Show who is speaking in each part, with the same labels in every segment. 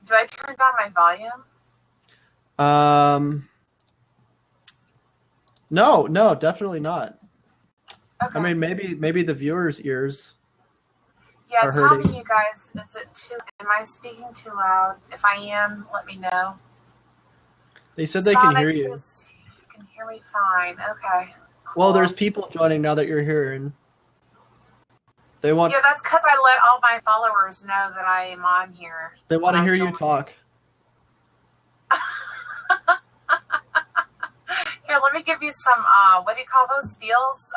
Speaker 1: Do I turn down my volume?
Speaker 2: No, definitely not.
Speaker 1: Okay.
Speaker 2: I mean, maybe the viewers' ears.
Speaker 1: Yeah,
Speaker 2: are
Speaker 1: tell
Speaker 2: hurting.
Speaker 1: me, you guys, am I speaking too loud? If I am, let me know.
Speaker 2: They said they can hear
Speaker 1: Sonic
Speaker 2: you.
Speaker 1: says you can hear me fine. Okay, cool.
Speaker 2: Well, there's people joining now that you're here, and they want
Speaker 1: Yeah, that's because I let all my followers know that I am on here.
Speaker 2: to hear you talk.
Speaker 1: Here, let me give you some, what do you call those, feels?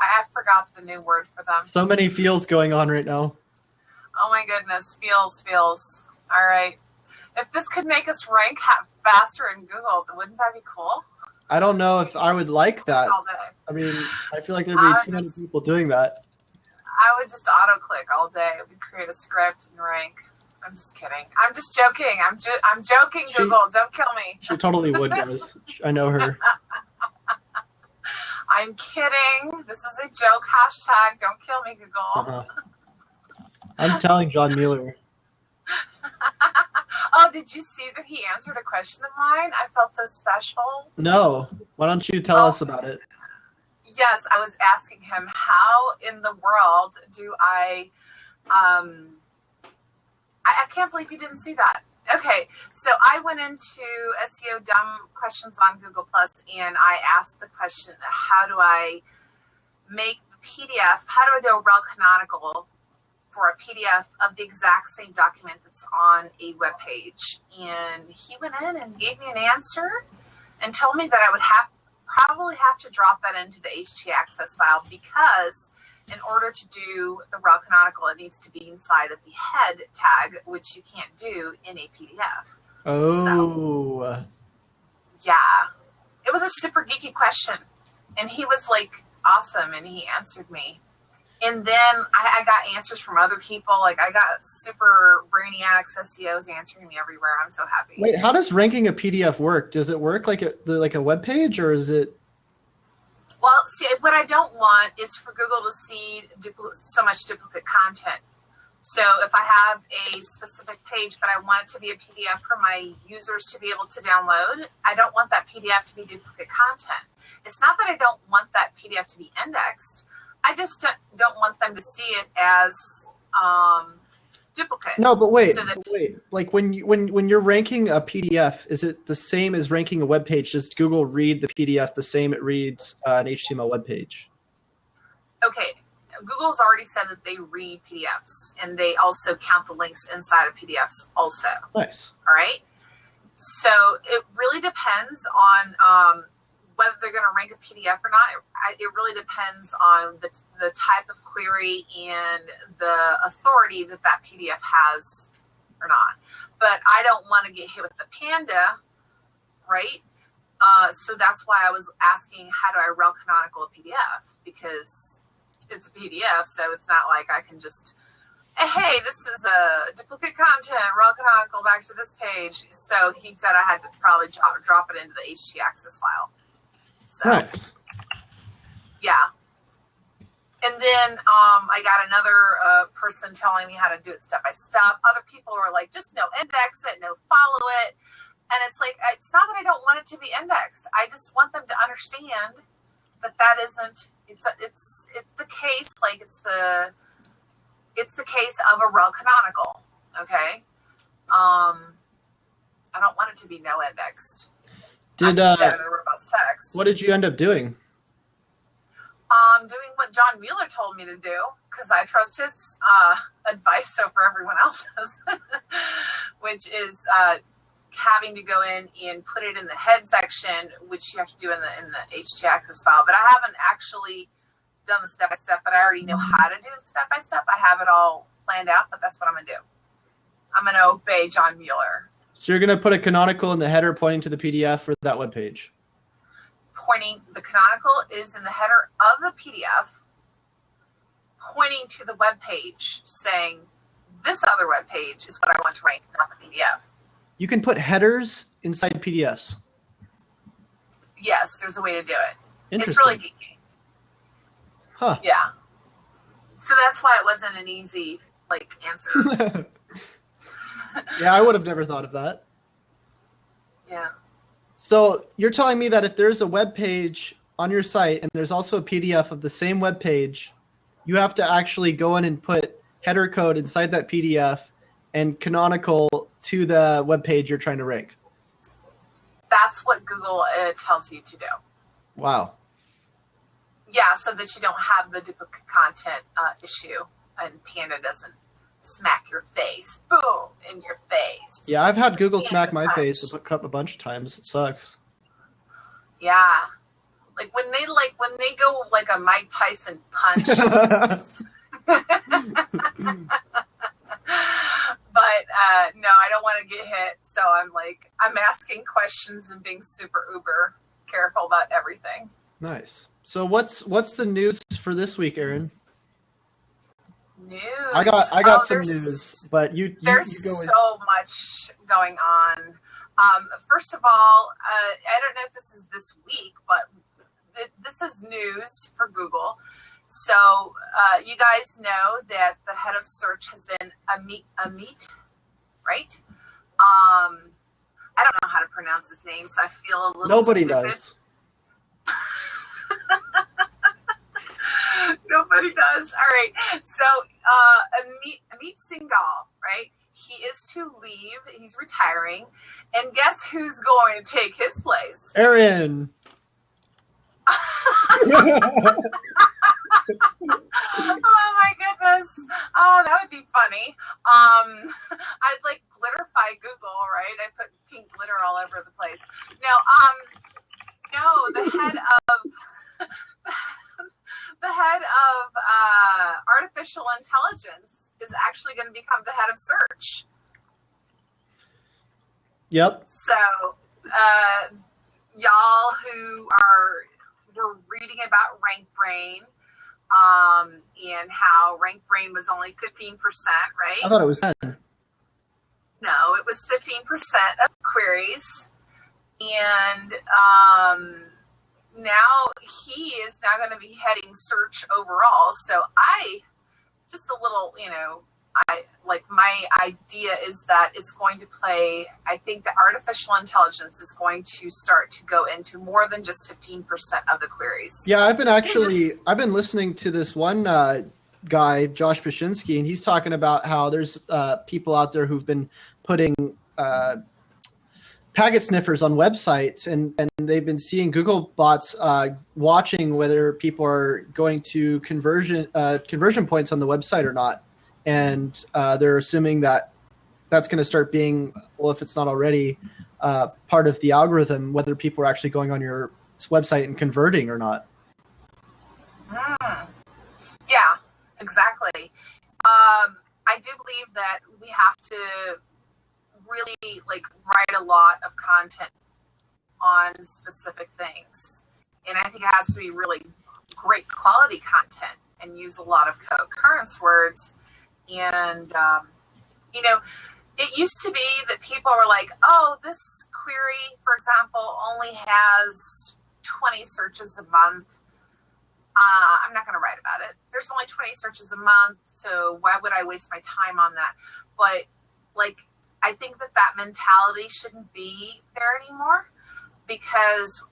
Speaker 1: I forgot the new word for them.
Speaker 2: So many feels going on right now.
Speaker 1: Oh my goodness, feels. All right. If this could make us rank faster in Google, wouldn't that be cool?
Speaker 2: I don't know if I would like that.
Speaker 1: All day.
Speaker 2: I mean, I feel like there'd be too many people doing that.
Speaker 1: I would just auto-click all day. We'd create a script and rank. I'm just kidding. I'm just joking. I'm joking, Google. Don't kill me.
Speaker 2: She totally would, guys. I know her.
Speaker 1: I'm kidding. This is a joke. Hashtag don't kill me, Google.
Speaker 2: I'm telling John Mueller.
Speaker 1: Oh, did you see that he answered a question of mine? I felt so special.
Speaker 2: No. Why don't you tell us about it?
Speaker 1: Yes, I was asking him, how in the world do I can't believe you didn't see that. Okay, so I went into SEO dumb questions on Google Plus, and I asked the question, how do I make the PDF, how do I do a rel canonical for a PDF of the exact same document that's on a web page? And he went in and gave me an answer and told me that I would probably have to drop that into the htaccess file, because in order to do the rel canonical, it needs to be inside of the head tag, which you can't do in a PDF.
Speaker 2: Oh.
Speaker 1: So, yeah. It was a super geeky question. And he was like awesome, and he answered me. And then I got answers from other people. Like, I got super brainiacs, SEOs answering me everywhere. I'm so happy.
Speaker 2: Wait, how does ranking a PDF work? Does it work like a web page, or is it?
Speaker 1: Well, see, what I don't want is for Google to see so much duplicate content. So if I have a specific page, but I want it to be a PDF for my users to be able to download, I don't want that PDF to be duplicate content. It's not that I don't want that PDF to be indexed. I just don't want them to see it as duplicate.
Speaker 2: No, but wait. Like when you're ranking a PDF, is it the same as ranking a web page? Does Google read the PDF the same it reads an HTML web page?
Speaker 1: Okay, Google's already said that they read PDFs, and they also count the links inside of PDFs also.
Speaker 2: Nice.
Speaker 1: All right. So it really depends on whether they're going to rank a PDF or not. It really depends on the type of query and the authority that PDF has or not. But I don't want to get hit with the panda, right? So that's why I was asking, how do I rel canonical a PDF? Because it's a PDF, so it's not like I can just, hey, this is a duplicate content, rel canonical back to this page. So he said I had to probably drop it into the htaccess file. So,
Speaker 2: nice.
Speaker 1: Yeah. And then I got another person telling me how to do it step by step. Other people were like, just no index it, no follow it. And it's like, it's not that I don't want it to be indexed. I just want them to understand that isn't, it's the case, like it's the case of a rel canonical. Okay. I don't want it to be no indexed.
Speaker 2: What did you end up doing?
Speaker 1: Doing what John Mueller told me to do, because I trust his advice over everyone else's, which is having to go in and put it in the head section, which you have to do in the htaccess file. But I haven't actually done the step by step, but I already know how to do it step by step. I have it all planned out, but that's what I'm gonna do. I'm gonna obey John Mueller.
Speaker 2: So you're going to put a canonical in the header pointing to the PDF for that web page.
Speaker 1: The canonical is in the header of the PDF, pointing to the web page, saying this other web page is what I want to rank, not the PDF.
Speaker 2: You can put headers inside PDFs.
Speaker 1: Yes, there's a way to do it.
Speaker 2: Interesting.
Speaker 1: It's really geeky.
Speaker 2: Huh.
Speaker 1: Yeah. So that's why it wasn't an easy answer.
Speaker 2: Yeah, I would have never thought of that.
Speaker 1: Yeah.
Speaker 2: So you're telling me that if there's a web page on your site and there's also a PDF of the same web page, you have to actually go in and put header code inside that PDF and canonical to the web page you're trying to rank.
Speaker 1: That's what Google tells you to do.
Speaker 2: Wow.
Speaker 1: Yeah, so that you don't have the duplicate content issue and Panda doesn't smack your face. Boom, in your face.
Speaker 2: Yeah, I've had Google
Speaker 1: Panda
Speaker 2: smack my
Speaker 1: punch.
Speaker 2: face a bunch of times. It sucks.
Speaker 1: Yeah. Like when they go like a Mike Tyson punch. But no, I don't want to get hit. So I'm asking questions and being super uber careful about everything.
Speaker 2: Nice. So what's the news for this week, Erin?
Speaker 1: News.
Speaker 2: I got some news, but you
Speaker 1: there's
Speaker 2: go
Speaker 1: so much going on. First of all, I don't know if this is this week, but this is news for Google. So you guys know that the head of search has been Amit, right? I don't know how to pronounce his name, so I feel a little
Speaker 2: Nobody
Speaker 1: stupid.
Speaker 2: does.
Speaker 1: Nobody does. All right. So Amit Singhal, right? He is to leave. He's retiring. And guess who's going to take his place?
Speaker 2: Erin.
Speaker 1: Oh my goodness. Oh, that would be funny. I'd like glitterify Google, right? I put pink glitter all over the place. No, the head of artificial intelligence is actually going to become the head of search.
Speaker 2: Yep.
Speaker 1: So, y'all who were reading about RankBrain, and how RankBrain was only 15%, right?
Speaker 2: I thought it was 10.
Speaker 1: No, it was 15% of queries. And now he is now going to be heading search overall. So just a little, my idea is that it's going to play, I think that artificial intelligence is going to start to go into more than just 15% of the queries.
Speaker 2: Yeah, I've been listening to this one guy, Josh Paszynski, and he's talking about how there's people out there who've been putting packet sniffers on websites, and they've been seeing Google bots watching whether people are going to conversion points on the website or not. And they're assuming that that's going to start being, well, if it's not already, part of the algorithm, whether people are actually going on your website and converting or not.
Speaker 1: Yeah, exactly. I do believe that we have to really write a lot of content on specific things. And I think it has to be really great quality content and use a lot of co-occurrence words. And, it used to be that people were like, oh, this query, for example, only has 20 searches a month. I'm not going to write about it. There's only 20 searches a month, so why would I waste my time on that? But, I think that mentality shouldn't be there anymore, because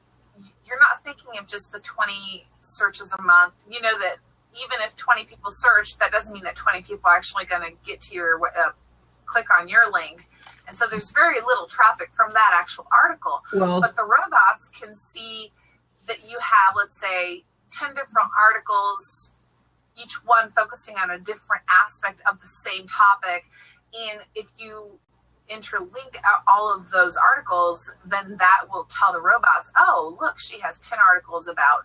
Speaker 1: you're not thinking of just the 20 searches a month. You know that even if 20 people search, that doesn't mean that 20 people are actually going to get to your click on your link. And so there's very little traffic from that actual article.
Speaker 2: Well,
Speaker 1: but the robots can see that you have, let's say, 10 different articles, each one focusing on a different aspect of the same topic. And if you interlink all of those articles, then that will tell the robots, oh, look, she has 10 articles about,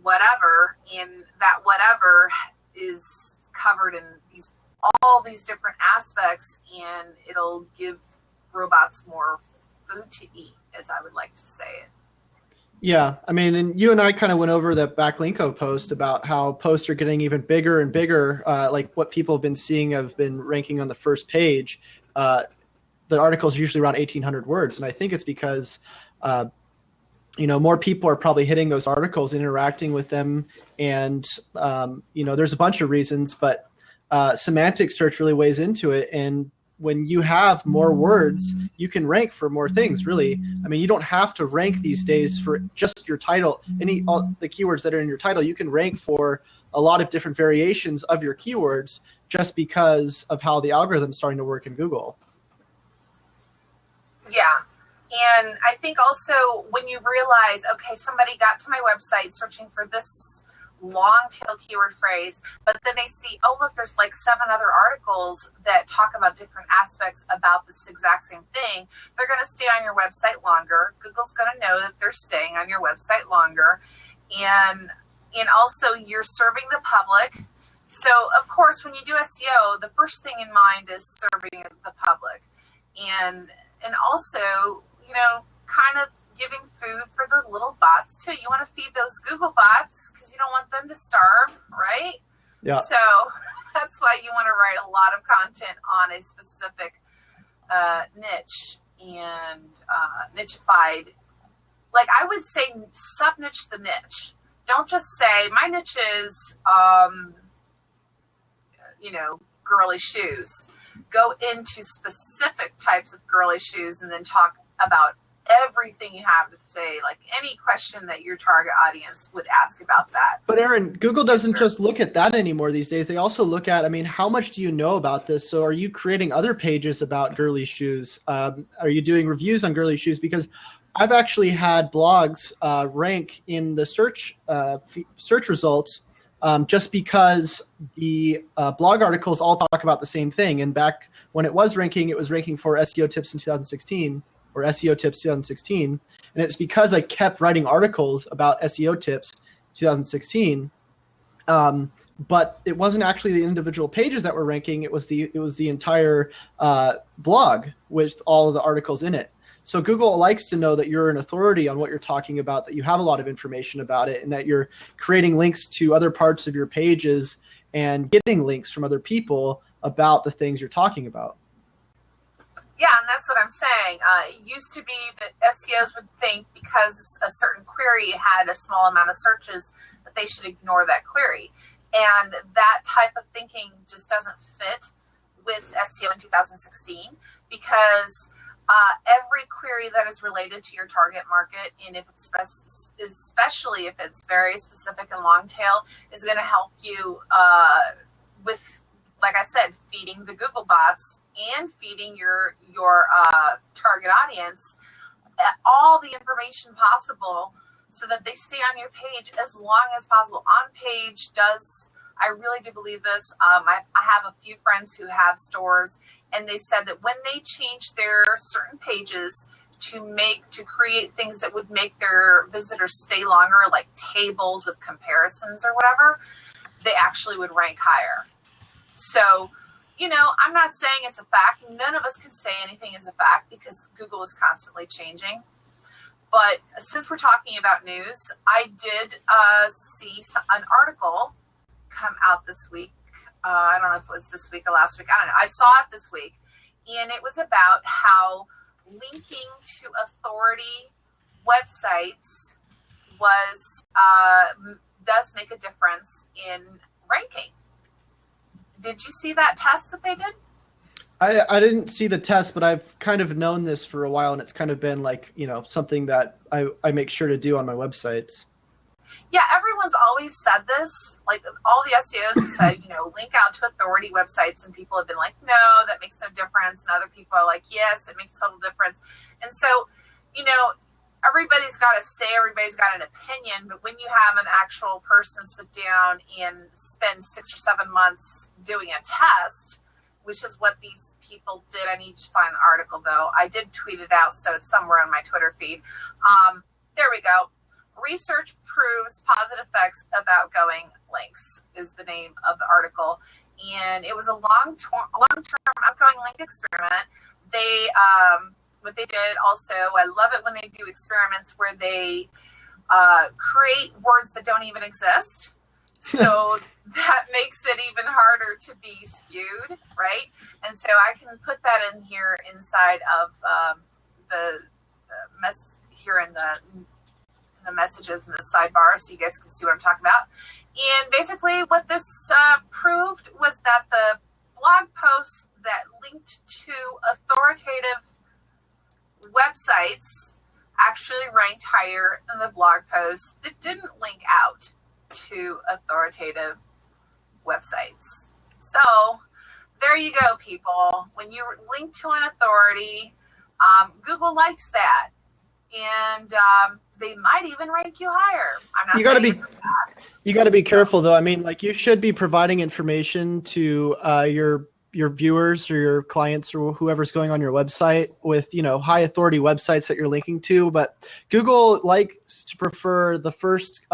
Speaker 1: whatever, and that whatever is covered in all these different aspects, and it'll give robots more food to eat, as I would like to say it.
Speaker 2: Yeah, I mean, and you and I kind of went over the Backlinko post about how posts are getting even bigger and bigger, like what people have been seeing have been ranking on the first page. The article is usually around 1,800 words, and I think it's because more people are probably hitting those articles, interacting with them, and there's a bunch of reasons, but semantic search really weighs into it. And when you have more words, you can rank for more things, really. I mean, you don't have to rank these days for just your title. All the keywords that are in your title, you can rank for a lot of different variations of your keywords just because of how the algorithm's starting to work in Google.
Speaker 1: Yeah. And I think also when you realize, okay, somebody got to my website searching for this long tail keyword phrase, but then they see, oh, look, there's like 7 other articles that talk about different aspects about this exact same thing. They're going to stay on your website longer. Google's going to know that they're staying on your website longer. And also you're serving the public. So of course, when you do SEO, the first thing in mind is serving the public. And also, kind of giving food for the little bots too. You want to feed those Google bots because you don't want them to starve, right?
Speaker 2: Yeah.
Speaker 1: So that's why you want to write a lot of content on a specific niche and nichified. Like I would say, sub-niche the niche. Don't just say my niche is, girly shoes. Go into specific types of girly shoes and then talk about everything you have to say, like any question that your target audience would ask about that.
Speaker 2: But Aaron, Google doesn't just look at that anymore these days. They also look at, how much do you know about this? So are you creating other pages about girly shoes? Are you doing reviews on girly shoes? Because I've actually had blogs rank in the search results just because the blog articles all talk about the same thing. And back when it was ranking for SEO tips in 2016 or SEO tips 2016. And it's because I kept writing articles about SEO tips 2016. But it wasn't actually the individual pages that were ranking. It was the entire blog with all of the articles in it. So Google likes to know that you're an authority on what you're talking about, that you have a lot of information about it, and that you're creating links to other parts of your pages and getting links from other people about the things you're talking about.
Speaker 1: Yeah, and that's what I'm saying. It used to be that SEOs would think because a certain query had a small amount of searches that they should ignore that query. And that type of thinking just doesn't fit with SEO in 2016 because every query that is related to your target market, and if it's especially if it's very specific and long tail, is going to help you with, like I said, feeding the Google bots and feeding your target audience all the information possible so that they stay on your page as long as possible. On page does, I really do believe this. I have a few friends who have stores, and they said that when they change their certain pages to create things that would make their visitors stay longer, like tables with comparisons or whatever, they actually would rank higher. So, I'm not saying it's a fact. None of us can say anything is a fact because Google is constantly changing. But since we're talking about news, I did see an article come out this week. I don't know if it was this week or last week. I don't know. I saw it this week. And it was about how linking to authority websites does make a difference in ranking. Did you see that test that they did?
Speaker 2: I didn't see the test, but I've kind of known this for a while, and it's kind of been like, something that I make sure to do on my websites.
Speaker 1: Yeah, everyone's always said this. Like all the SEOs have said, link out to authority websites, and people have been like, no, that makes no difference. And other people are like, yes, it makes total difference. And so, everybody's got a say, everybody's got an opinion, but when you have an actual person sit down and spend 6 or 7 months doing a test, which is what these people did. I need to find the article though. I did tweet it out, so it's somewhere on my Twitter feed. There we go. Research proves positive effects of outgoing links is the name of the article. And it was a long-term outgoing link experiment. What they did also, I love it when they do experiments where they create words that don't even exist. So that makes it even harder to be skewed, right? And so I can put that in here inside of the mess here in the messages in the sidebar so you guys can see what I'm talking about. And basically what this proved was that the blog posts that linked to authoritative websites actually ranked higher than the blog posts that didn't link out to authoritative websites. So there you go, people. When you link to an authority, Google likes that. And they might even rank you higher. I'm not saying it's a fact.
Speaker 2: You got to be careful, though. I mean, like, you should be providing information to your viewers or your clients or whoever's going on your website with, high authority websites that you're linking to. But Google likes to prefer the first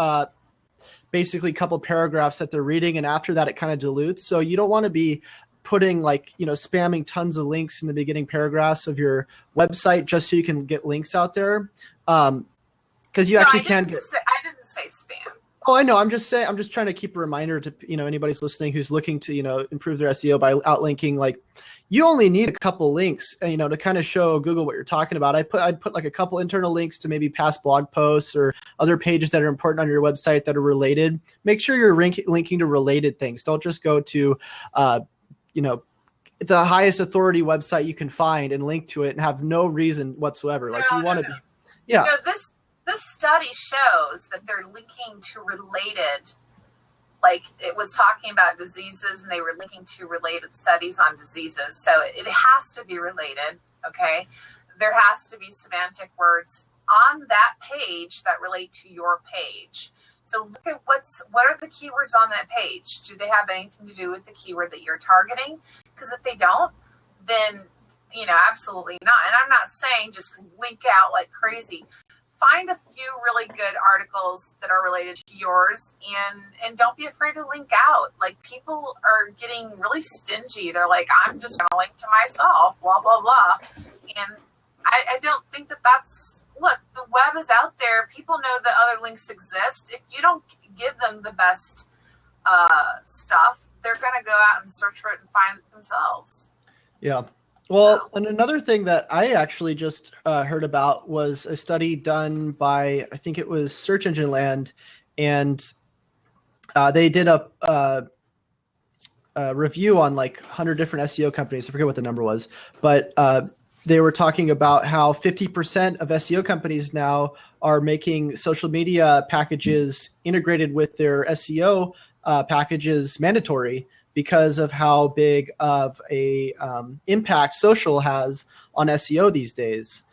Speaker 2: basically couple paragraphs that they're reading, and after that it kind of dilutes. So you don't want to be putting spamming tons of links in the beginning paragraphs of your website just so you can get links out there. Because you actually can get.
Speaker 1: I didn't say spam.
Speaker 2: Oh, I know. I'm just trying to keep a reminder to anybody's listening who's looking to improve their SEO by outlinking. Like, you only need a couple links, to kind of show Google what you're talking about. I'd put like a couple internal links to maybe past blog posts or other pages that are important on your website that are related. Make sure you're linking to related things. Don't just go to the highest authority website you can find and link to it and have no reason whatsoever. Like, you want to be, yeah.
Speaker 1: This study shows that they're linking to related, like it was talking about diseases and they were linking to related studies on diseases. So it has to be related, okay? There has to be semantic words on that page that relate to your page. So look at what are the keywords on that page? Do they have anything to do with the keyword that you're targeting? Because if they don't, then, absolutely not. And I'm not saying just link out like crazy. Find a few really good articles that are related to yours and don't be afraid to link out. Like, people are getting really stingy. They're like, I'm just going to link to myself, blah, blah, blah. And I don't think that's, look, the web is out there. People know that other links exist. If you don't give them the best stuff, they're going to go out and search for it and find it themselves.
Speaker 2: Yeah. Well, and another thing that I actually just heard about was a study done by, I think it was Search Engine Land, and they did a review on like 100 different SEO companies. I forget what the number was, but they were talking about how 50% of SEO companies now are making social media packages integrated with their SEO packages mandatory, because of how big of a impact social has on SEO these days.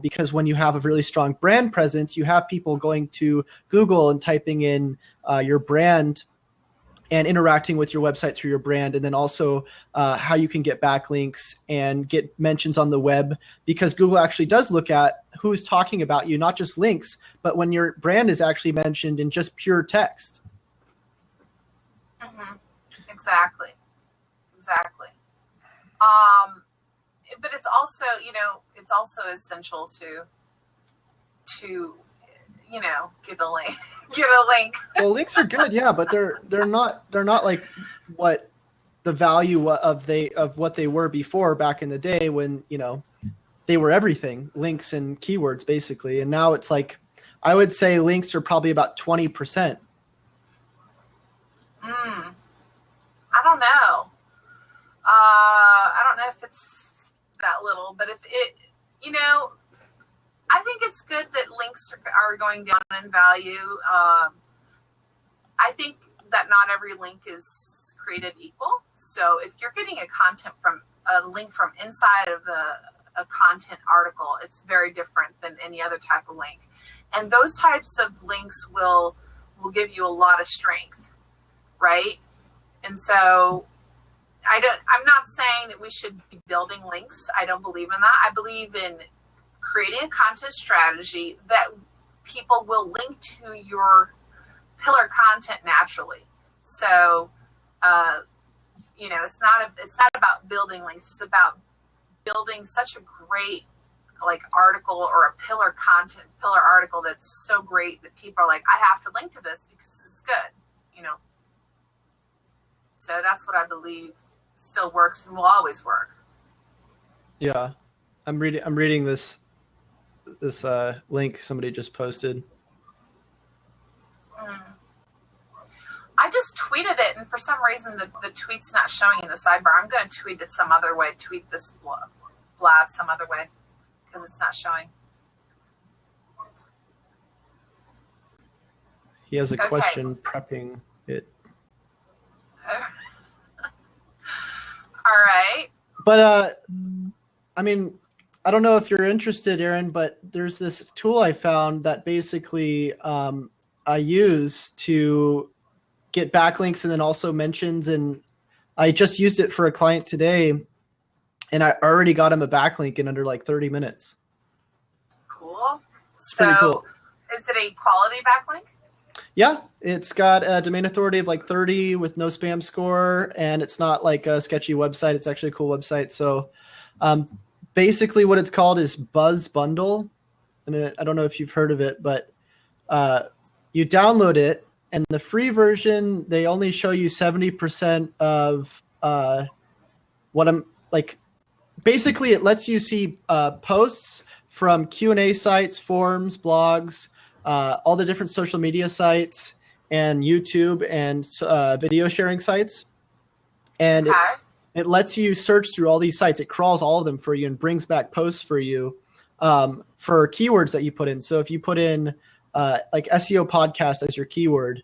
Speaker 2: Because when you have a really strong brand presence, you have people going to Google and typing in your brand and interacting with your website through your brand, and then also how you can get backlinks and get mentions on the web, because Google actually does look at who's talking about you, not just links, but when your brand is actually mentioned in just pure text.
Speaker 1: Mm-hmm. Exactly. But it's also, it's also essential to get a link.
Speaker 2: Well, links are good, yeah, but they're not like what the value of what they were before, back in the day when they were everything, links and keywords basically, and now it's like, I would say links are probably about 20%.
Speaker 1: I don't know. I don't know if it's that little, but if it, I think it's good that links are going down in value. I think that not every link is created equal. So if you're getting a link from inside of a content article, it's very different than any other type of link. And those types of links will give you a lot of strength, right? And so I'm not saying that we should be building links. I don't believe in that. I believe in creating a content strategy that people will link to your pillar content naturally. So, it's not about building links. It's about building such a great article or a pillar article that's so great that people are like, I have to link to this because it's good, So that's what I believe still works and will always work.
Speaker 2: Yeah, I'm reading this link somebody just posted.
Speaker 1: just tweeted it, and for some reason the tweet's not showing in the sidebar. I'm going to tweet it some other way. Tweet this blab some other way because it's not showing.
Speaker 2: He has a question prepping it.
Speaker 1: All right.
Speaker 2: But I mean, I don't know if you're interested, Aaron, but there's this tool I found that basically I use to get backlinks and then also mentions. And I just used it for a client today, and I already got him a backlink in under like 30 minutes.
Speaker 1: Cool.
Speaker 2: It's pretty cool.
Speaker 1: Is it a quality backlink?
Speaker 2: Yeah, it's got a domain authority of like 30 with no spam score, and it's not like a sketchy website. It's actually a cool website. So basically what it's called is Buzz Bundle. And I don't know if you've heard of it, but you download it, and the free version, they only show you 70% of what I'm like. Basically, it lets you see posts from Q&A sites, forums, blogs, all the different social media sites and YouTube and video sharing sites. And it lets you search through all these sites. It crawls all of them for you and brings back posts for you for keywords that you put in. So if you put in like SEO podcast as your keyword,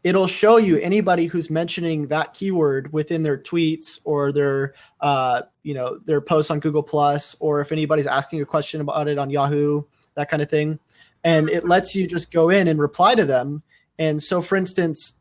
Speaker 2: it'll show you anybody who's mentioning that keyword within their tweets or their their posts on Google Plus, or if anybody's asking a question about it on Yahoo, that kind of thing. And it lets you just go in and reply to them. And so, for instance,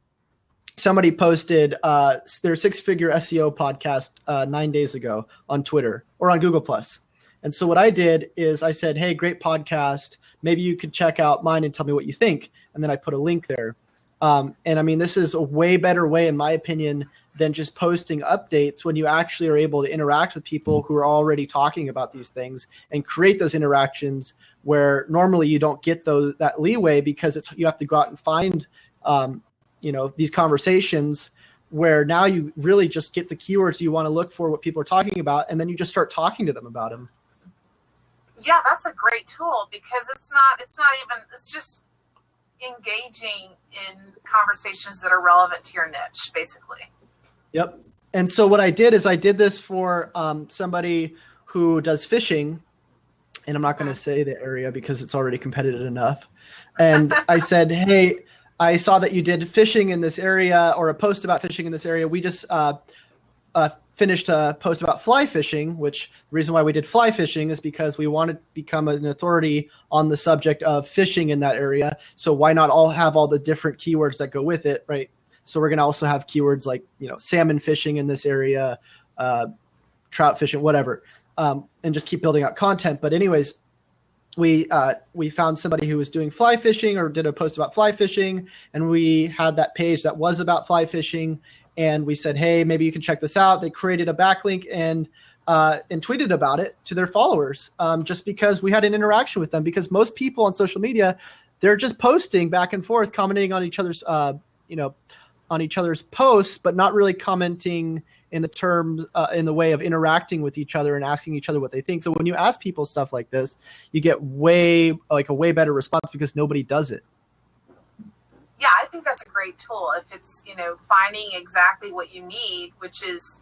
Speaker 2: somebody posted their 6-figure SEO podcast 9 days ago on Twitter or on Google Plus. And so what I did is I said, hey, great podcast. Maybe you could check out mine and tell me what you think. And then I put a link there. And I mean, this is a way better way, in my opinion, than just posting updates when you actually are able to interact with people who are already talking about these things and create those interactions where normally you don't get that leeway because you have to go out and find these conversations where now you really just get the keywords you want to look for, what people are talking about, and then you just start talking to them about them.
Speaker 1: Yeah, that's a great tool because it's just engaging in conversations that are relevant to your niche, basically.
Speaker 2: Yep. And so what I did is I did this for somebody who does fishing, and I'm not going to say the area because it's already competitive enough. And I said, hey, I saw that you did fishing in this area, or a post about fishing in this area. We just finished a post about fly fishing, which the reason why we did fly fishing is because we wanted to become an authority on the subject of fishing in that area. So why not have all the different keywords that go with it, right? So we're going to also have keywords like, salmon fishing in this area, trout fishing, whatever, and just keep building out content. But anyways, we found somebody who was doing fly fishing or did a post about fly fishing, and we had that page that was about fly fishing. And we said, hey, maybe you can check this out. They created a backlink and tweeted about it to their followers just because we had an interaction with them. Because most people on social media, they're just posting back and forth, commenting on each other's, on each other's posts, but not really commenting in the terms, in the way of interacting with each other and asking each other what they think. So when you ask people stuff like this, you get a way better response because nobody does it.
Speaker 1: Yeah, I think that's a great tool if it's, finding exactly what you need, which is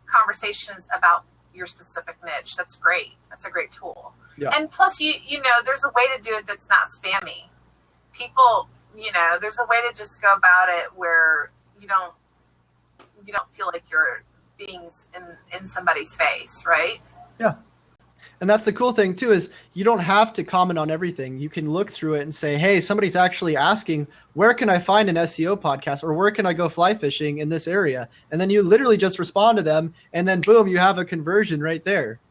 Speaker 1: conversations about your specific niche. That's great. That's a great tool. Yeah. And plus, there's a way to do it that's not spammy. People, there's a way to just go about it where you don't feel like you're being in somebody's face, right?
Speaker 2: Yeah. And that's the cool thing too, is you don't have to comment on everything. You can look through it and say, hey, somebody's actually asking, where can I find an SEO podcast, or where can I go fly fishing in this area? And then you literally just respond to them, and then boom, you have a conversion right there.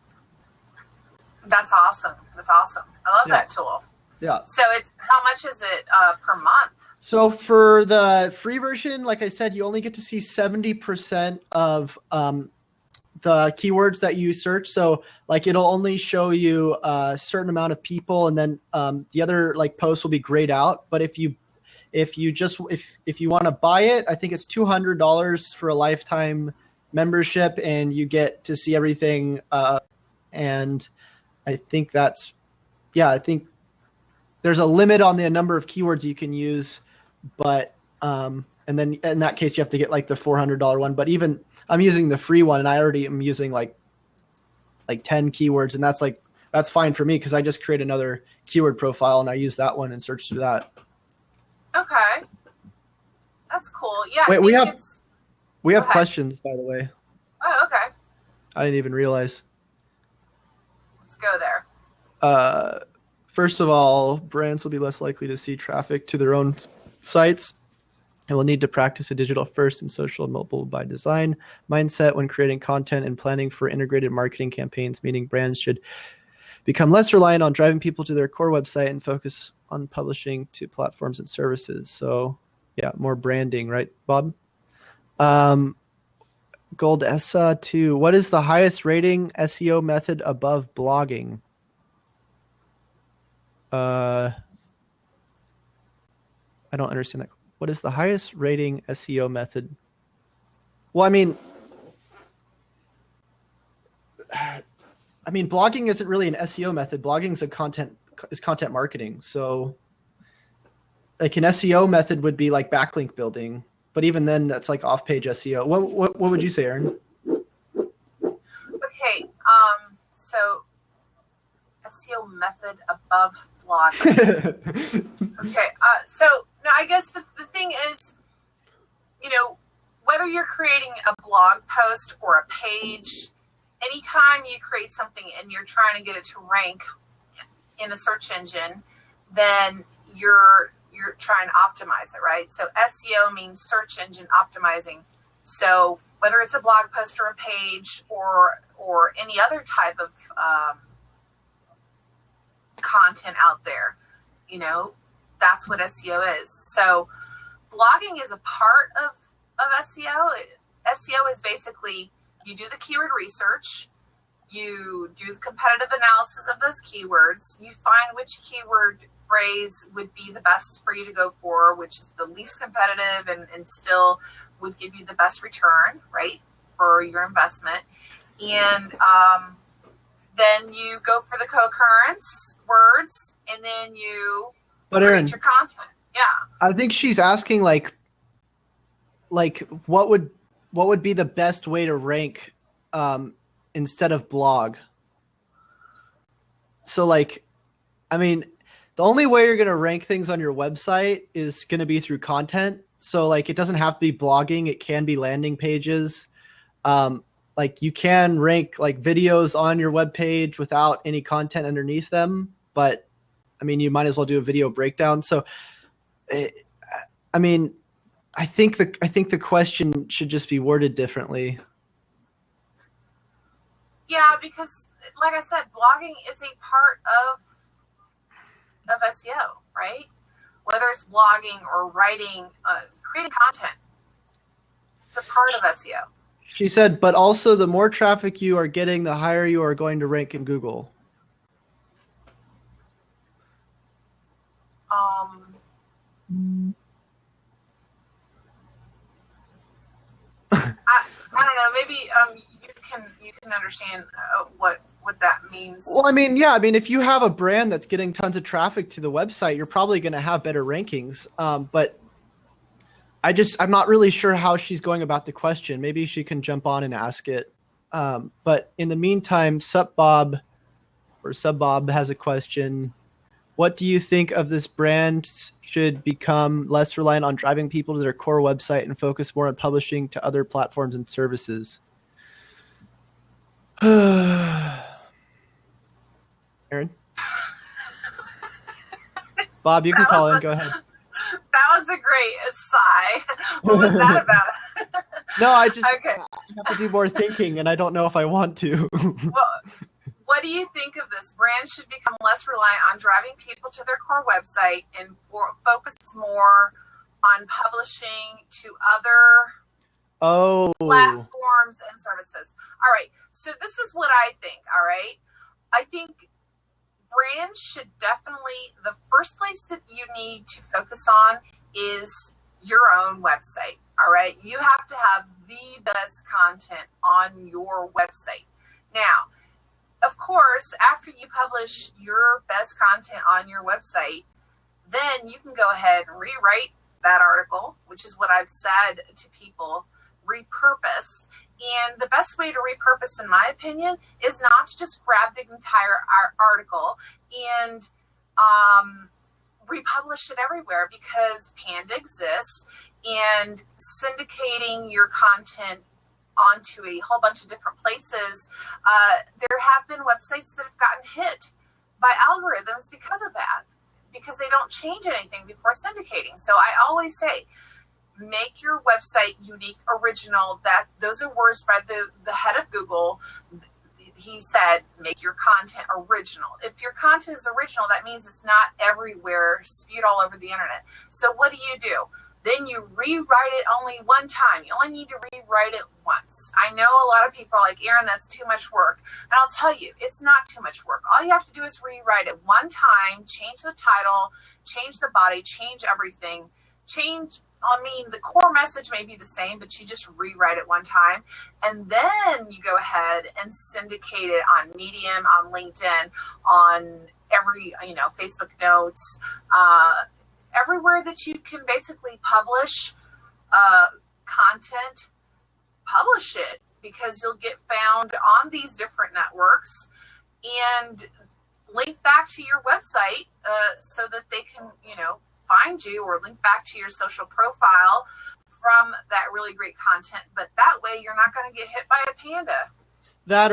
Speaker 1: That's awesome. I love that tool.
Speaker 2: Yeah.
Speaker 1: So how much is it per month?
Speaker 2: So for the free version, like I said, you only get to see 70% of the keywords that you search. So like it'll only show you a certain amount of people, and then the other posts will be grayed out. But if you want to buy it, I think it's $200 for a lifetime membership, and you get to see everything. And I think I think there's a limit on the number of keywords you can use, but And then in that case, you have to get like the $400 one. But even I'm using the free one, and I already am using like 10 keywords, and that's fine for me because I just create another keyword profile and I use that one and search through that.
Speaker 1: Okay, that's cool. Yeah.
Speaker 2: Wait, we have questions, by the way.
Speaker 1: Oh, okay.
Speaker 2: I didn't even realize.
Speaker 1: Let's go there.
Speaker 2: First of all, brands will be less likely to see traffic to their own sites and will need to practice a digital first and social and mobile by design mindset when creating content and planning for integrated marketing campaigns, meaning brands should become less reliant on driving people to their core website and focus on publishing to platforms and services. So yeah, more branding, right, Bob? Gold ESSA 2. What is the highest rating SEO method above blogging? I don't understand that. What is the highest rating SEO method? Well, I mean, blogging isn't really an SEO method. Blogging is content marketing. So like an SEO method would be like backlink building, but even then that's like off-page SEO. What would you say, Aaron?
Speaker 1: Okay. So SEO method above blogging. Okay. So now I guess the thing is, whether you're creating a blog post or a page, anytime you create something and you're trying to get it to rank in a search engine, then you're trying to optimize it, right? So SEO means search engine optimizing. So whether it's a blog post or a page or any other type of content out there, that's what SEO is. So blogging is a part of SEO. SEO is basically, you do the keyword research, you do the competitive analysis of those keywords, you find which keyword phrase would be the best for you to go for, which is the least competitive and still would give you the best return, right, for your investment. And then you go for the co-occurrence words, and then you create your content. Yeah.
Speaker 2: I think she's asking like what would be the best way to rank instead of blog. So like, I mean, the only way you're going to rank things on your website is going to be through content. So like, it doesn't have to be blogging. It can be landing pages. Like you can rank like videos on your web page without any content underneath them. But I mean, you might as well do a video breakdown. So, I mean, I think the question should just be worded differently.
Speaker 1: Yeah, because like I said, blogging is a part of SEO, right? Whether it's blogging or writing, creating content, it's a part of SEO.
Speaker 2: She said, but also the more traffic you are getting, the higher you are going to rank in Google.
Speaker 1: I don't know. Maybe you can understand what that means.
Speaker 2: Well, I mean, yeah. I mean, if you have a brand that's getting tons of traffic to the website, you're probably going to have better rankings. But I'm not really sure how she's going about the question. Maybe she can jump on and ask it. But in the meantime, Subbob has a question. What do you think of this brand should become less reliant on driving people to their core website and focus more on publishing to other platforms and services? Aaron? Bob, you can call in. Go ahead.
Speaker 1: That was a great sigh. What was that about?
Speaker 2: No, I have to do more thinking, and I don't know if I want to.
Speaker 1: Well, what do you think of this? Brands should become less reliant on driving people to their core website and focus more on publishing to other platforms and services. All right. So this is what I think. All right. I think brands should definitely, the first place that you need to focus on is your own website. All right. You have to have the best content on your website. Now, of course, after you publish your best content on your website, then you can go ahead and rewrite that article, which is what I've said to people, repurpose. And the best way to repurpose, in my opinion, is not to just grab the entire article and republish it everywhere, because Panda exists, and syndicating your content onto a whole bunch of different places. There have been websites that have gotten hit by algorithms because of that, because they don't change anything before syndicating. So I always say, make your website unique, original. Those are words by the head of Google. He said, make your content original. If your content is original, that means it's not everywhere, spewed all over the internet. So what do? Then you rewrite it only one time. You only need to rewrite it once. I know a lot of people are like, Erin, that's too much work. And I'll tell you, it's not too much work. All you have to do is rewrite it one time, change the title, change the body, change everything. The core message may be the same, but you just rewrite it one time. And then you go ahead and syndicate it on Medium, on LinkedIn, on every, Facebook Notes, everywhere that you can basically publish content, publish it, because you'll get found on these different networks and link back to your website so that they can, find you, or link back to your social profile from that really great content. But that way you're not going to get hit by a Panda.
Speaker 2: That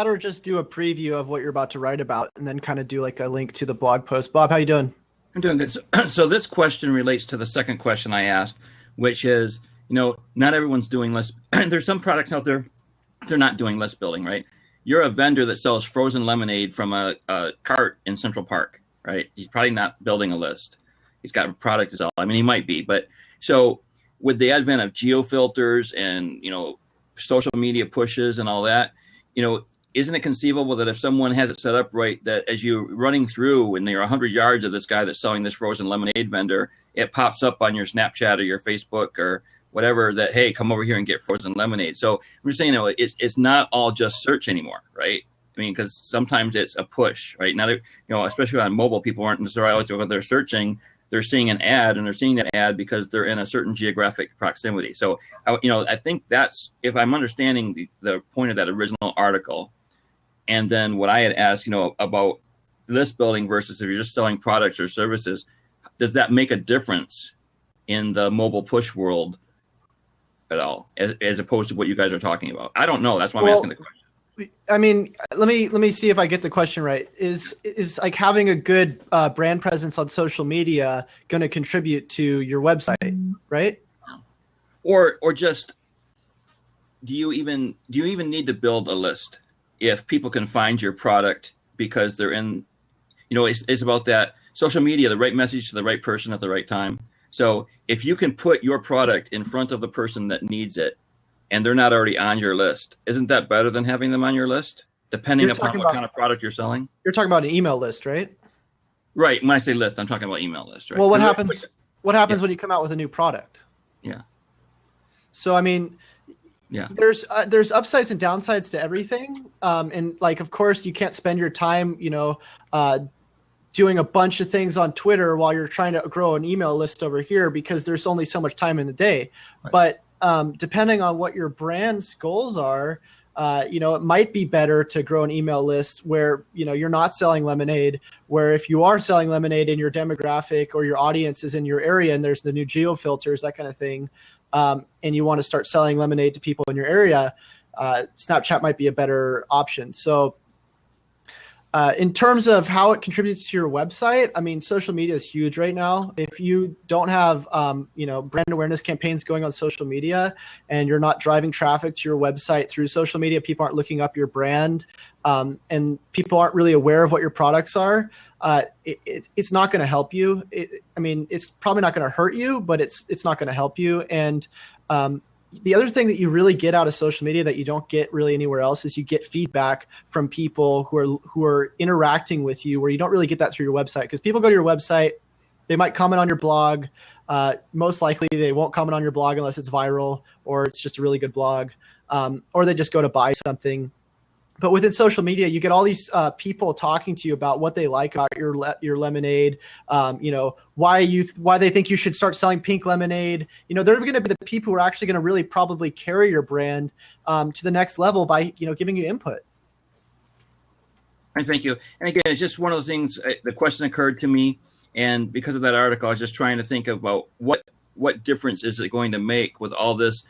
Speaker 2: or just do a preview of what you're about to write about, and then kind of do like a link to the blog post. Bob, how you doing?
Speaker 3: I'm doing good. So this question relates to the second question I asked, which is, not everyone's doing list. There's some products out there, they're not doing list building, right? You're a vendor that sells frozen lemonade from a cart in Central Park, right? He's probably not building a list. He's got a product to sell. I mean, he might be, but so with the advent of geofilters and, social media pushes and all that, isn't it conceivable that if someone has it set up right, that as you're running through and you're 100 yards of this guy that's selling this frozen lemonade vendor, it pops up on your Snapchat or your Facebook or whatever that, hey, come over here and get frozen lemonade. So I'm just saying, it's not all just search anymore, right? I mean, because sometimes it's a push, right? Not, especially on mobile, people aren't necessarily always when they're searching. They're seeing an ad, and they're seeing that ad because they're in a certain geographic proximity. So, I think that's, if I'm understanding the point of that original article, and then what I had asked, about list building versus if you're just selling products or services, does that make a difference in the mobile push world at all, as opposed to what you guys are talking about? I don't know. That's why I'm asking the question.
Speaker 2: I mean, let me see if I get the question right. Is like having a good brand presence on social media going to contribute to your website, right?
Speaker 3: Or just do you even need to build a list if people can find your product because they're in? It's about that social media, the right message to the right person at the right time. So if you can put your product in front of the person that needs it, and they're not already on your list, isn't that better than having them on your list, depending upon what kind of product you're selling?
Speaker 2: You're talking about an email list, right?
Speaker 3: Right. When I say list, I'm talking about email list, right?
Speaker 2: Well, what happens when you come out with a new product?
Speaker 3: Yeah.
Speaker 2: So, I mean,
Speaker 3: yeah,
Speaker 2: there's upsides and downsides to everything. And like, of course, you can't spend your time, doing a bunch of things on Twitter while you're trying to grow an email list over here, because there's only so much time in the day. Right. But depending on what your brand's goals are, it might be better to grow an email list where, you're not selling lemonade, where if you are selling lemonade and your demographic or your audience is in your area and there's the new geo filters, that kind of thing, and you want to start selling lemonade to people in your area, Snapchat might be a better option. So in terms of how it contributes to your website, I mean, social media is huge right now. If you don't have, brand awareness campaigns going on social media, and you're not driving traffic to your website through social media, people aren't looking up your brand, and people aren't really aware of what your products are, it's not going to help you. It's probably not going to hurt you, but it's not going to help you. And the other thing that you really get out of social media that you don't get really anywhere else is you get feedback from people who are interacting with you, where you don't really get that through your website. Because people go to your website, they might comment on your blog. Most likely they won't comment on your blog unless it's viral or it's just a really good blog, or they just go to buy something. But within social media, you get all these people talking to you about what they like about your lemonade, why they think you should start selling pink lemonade. They're going to be the people who are actually going to really probably carry your brand to the next level by giving you input.
Speaker 3: Thank you. And again, it's just one of those things. The question occurred to me, and because of that article, I was just trying to think about what difference is it going to make with all this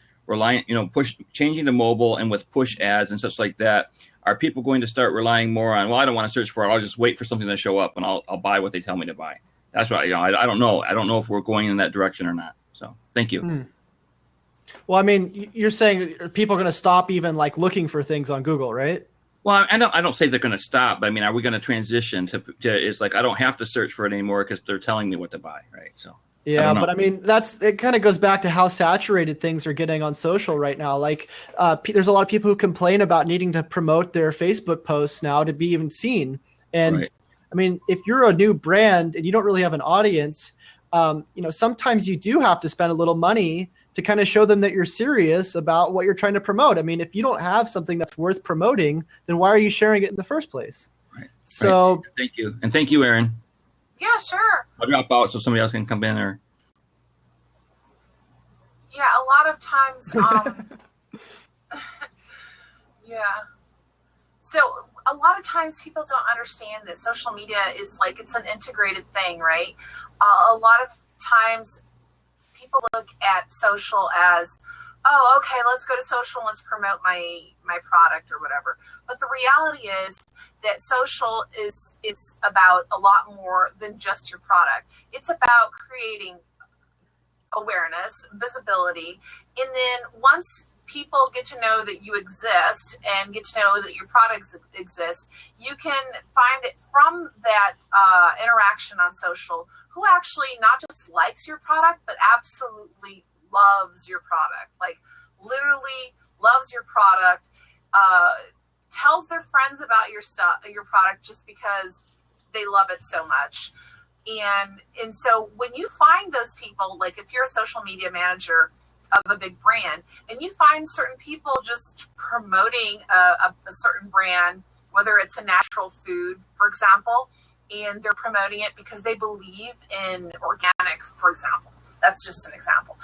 Speaker 3: changing to mobile and with push ads and such like that. Are people going to start relying more on, well, I don't want to search for it. I'll just wait for something to show up and I'll buy what they tell me to buy. That's right. I don't know. I don't know if we're going in that direction or not. So thank you.
Speaker 2: Well, I mean, you're saying people are going to stop even like looking for things on Google, right?
Speaker 3: Well, I don't say they're going to stop, but I mean, are we going to transition to it's like I don't have to search for it anymore because they're telling me what to buy, right? So
Speaker 2: yeah, but I mean, it kind of goes back to how saturated things are getting on social right now. Like, there's a lot of people who complain about needing to promote their Facebook posts now to be even seen. And right. I mean, if you're a new brand and you don't really have an audience, sometimes you do have to spend a little money to kind of show them that you're serious about what you're trying to promote. I mean, if you don't have something that's worth promoting, then why are you sharing it in the first place?
Speaker 3: Right.
Speaker 2: So
Speaker 3: right. Thank you. And thank you, Aaron.
Speaker 1: Yeah, sure.
Speaker 3: I'll drop out so somebody else can come in there.
Speaker 1: Yeah, a lot of times, yeah. So a lot of times people don't understand that social media is like, it's an integrated thing, right? A lot of times people look at social as, oh, okay, let's go to social and let's promote my product or whatever. But the reality is that social is about a lot more than just your product. It's about creating awareness, visibility, and then once people get to know that you exist and get to know that your products exist, you can find it from that interaction on social who actually not just likes your product, but absolutely loves your product, like literally loves your product, tells their friends about your product just because they love it so much. And so when you find those people, like if you're a social media manager of a big brand and you find certain people just promoting a certain brand, whether it's a natural food, for example, and they're promoting it because they believe in organic, for example. That's just an example.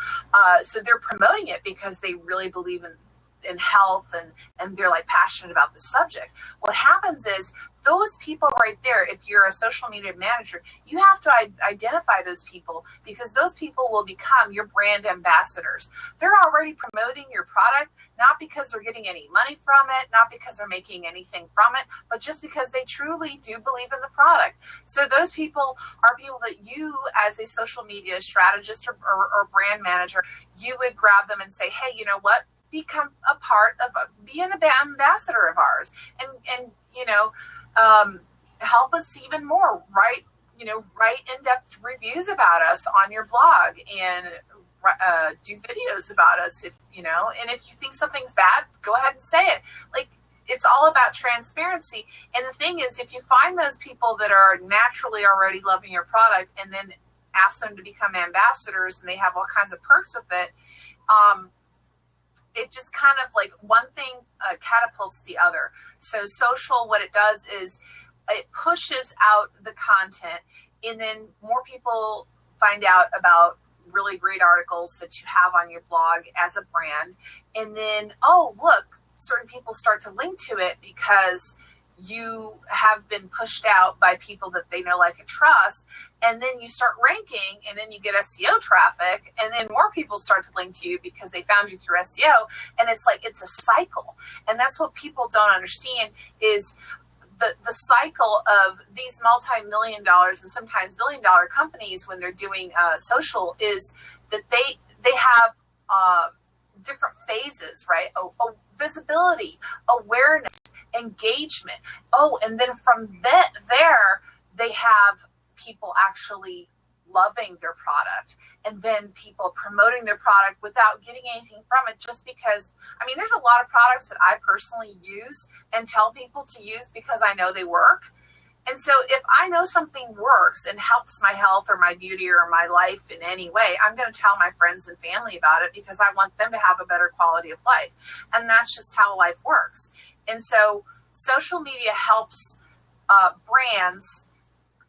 Speaker 1: So they're promoting it because they really believe in health and they're like passionate about the subject. What happens is those people right there, if you're a social media manager, you have to identify those people because those people will become your brand ambassadors. They're already promoting your product, not because they're getting any money from it, not because they're making anything from it, but just because they truly do believe in the product. So those people are people that you, as a social media strategist or brand manager, you would grab them and say, hey, you know what? Become a part of, be an ambassador of ours, and help us even more. Write in-depth reviews about us on your blog, and do videos about us. And if you think something's bad, go ahead and say it. Like, it's all about transparency. And the thing is, if you find those people that are naturally already loving your product, and then ask them to become ambassadors, and they have all kinds of perks with it. It just kind of like one thing catapults the other. So social, what it does is it pushes out the content, and then more people find out about really great articles that you have on your blog as a brand. And then, oh, look, certain people start to link to it because you have been pushed out by people that they know, like, and trust. And then you start ranking, and then you get SEO traffic, and then more people start to link to you because they found you through SEO. And it's like, it's a cycle. And that's what people don't understand is the cycle of these multi-million dollars and sometimes billion-dollar companies when they're doing social is that they have different phases, right? Visibility, awareness, engagement. Oh, and then from there, they have people actually loving their product, and then people promoting their product without getting anything from it, just because, I mean, there's a lot of products that I personally use and tell people to use because I know they work. And so if I know something works and helps my health or my beauty or my life in any way, I'm going to tell my friends and family about it because I want them to have a better quality of life. And that's just how life works. And so social media helps brands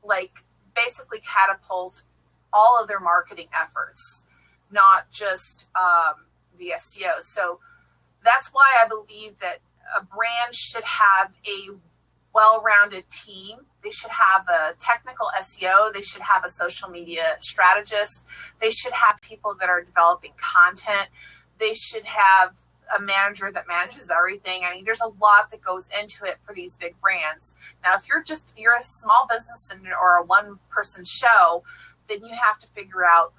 Speaker 1: like basically catapult all of their marketing efforts, not just the SEO. So that's why I believe that a brand should have a well-rounded team. They should have a technical SEO. They should have a social media strategist. They should have people that are developing content. They should have a manager that manages everything. I mean, there's a lot that goes into it for these big brands. Now, if you're a small business or a one-person show, then you have to figure out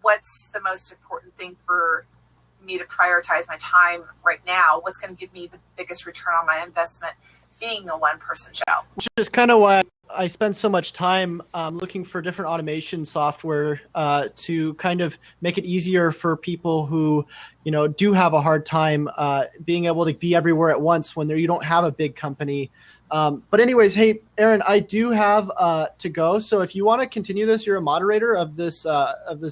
Speaker 1: what's the most important thing for me to prioritize my time right now. What's going to give me the biggest return on my investment, being a one-person show.
Speaker 2: Which is kind of why I spend so much time looking for different automation software to kind of make it easier for people who, do have a hard time being able to be everywhere at once when you don't have a big company. But anyways, hey, Erin, I do have to go. So if you want to continue this, you're a moderator of this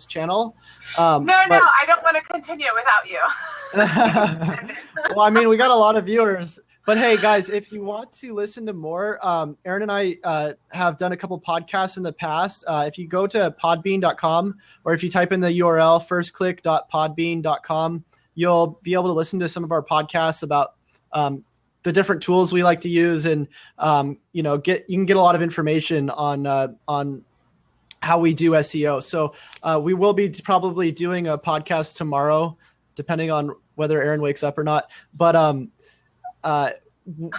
Speaker 2: channel.
Speaker 1: No, I don't want to continue without you.
Speaker 2: Well, I mean, we got a lot of viewers. But hey, guys, if you want to listen to more, Erin and I have done a couple podcasts in the past. If you go to podbean.com, or if you type in the URL firstclick.podbean.com, you'll be able to listen to some of our podcasts about the different tools we like to use, and you can get a lot of information on how we do SEO. So we will be probably doing a podcast tomorrow, depending on whether Erin wakes up or not. But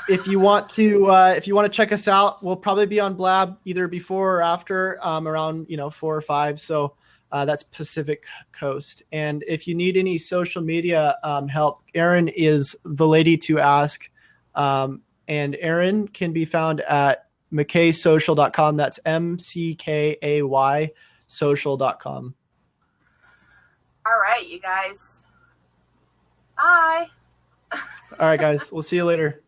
Speaker 2: if you want to check us out, we'll probably be on Blab either before or after around 4 or 5. So that's Pacific Coast. And if you need any social media help, Erin is the lady to ask. And Erin can be found at mckaysocial.com. That's MCKAY social.com.
Speaker 1: All right, you guys. Bye.
Speaker 2: All right, guys. We'll see you later.